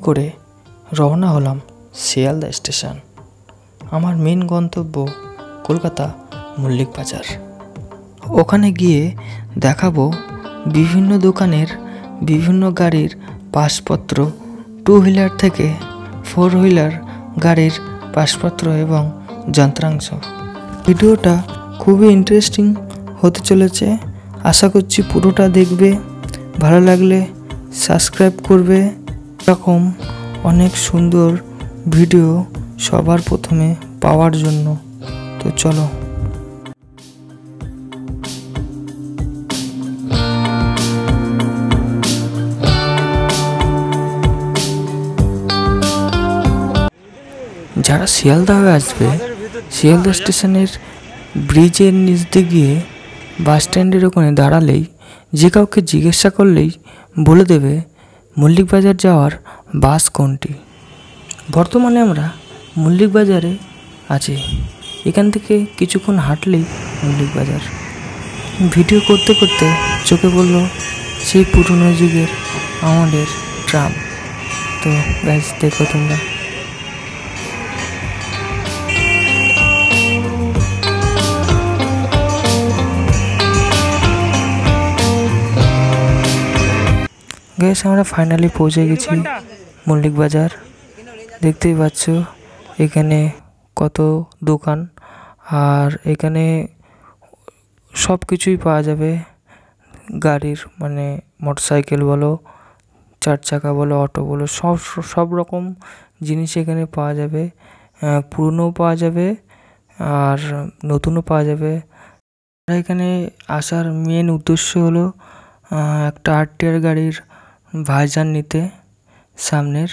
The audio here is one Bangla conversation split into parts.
করে রওনা হলাম শিয়ালদা স্টেশন। আমার মেন গন্তব্য কলকাতা মল্লিক বাজার। ওখানে গিয়ে দেখাবো বিভিন্ন দোকানের বিভিন্ন গাড়ির পাসপত্র, 2 হুইলার থেকে 4 হুইলার গাড়ির পাসপত্র এবং যন্ত্রাংশ। ভিডিওটা খুবই ইন্টারেস্টিং হতে চলেছে, আশা করছি পুরোটা দেখবে। ভালো লাগলে সাবস্ক্রাইব করবে। এরকম অনেক সুন্দর ভিডিও সবার প্রথমে পাওয়ার জন্য। তো চলো। যারা শিয়ালদা হয়ে আসবে, শিয়ালদা স্টেশনের ব্রিজের নিচ দিয়ে গিয়ে বাস স্ট্যান্ডের ওখানে দাঁড়ালেই যে কাউকে জিজ্ঞাসা করলেই বলে দেবে মল্লিক বাজার যাওয়ার বাস কোনটি। বর্তমানে আমরা মল্লিক বাজারে আছি। এখান থেকে কিছুক্ষণ হাঁটলেই মল্লিক বাজার। ভিডিও করতে করতে চোখে পড়লো সেই পুরনো যুগের আমাদের ট্রাম। তো গাইস দেখো তোমরা। গ্যাস আমরা ফাইনালি পৌঁছে গেছি মল্লিক বাজার। দেখতেই পাচ্ছ এখানে কত দোকান, আর এখানে সব কিছুই পাওয়া যাবে গাড়ির, মানে মোটরসাইকেল বলো, 4 চাকা বলো, অটো বলো, সব রকম জিনিস এখানে পাওয়া যাবে। পুরনোও পাওয়া যাবে আর নতুনও পাওয়া যাবে। এখানে আসার মেন উদ্দেশ্য হলো একটা আরটিআর গাড়ির ভাইজান নিতে সামনের,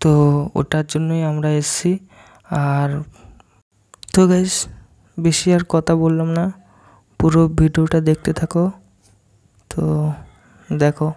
তো ওটার জন্যই আমরা এসেছি। আর তো গাইস বেশি আর কথা বললাম না, পুরো ভিডিওটা দেখতে থাকো। তো দেখো।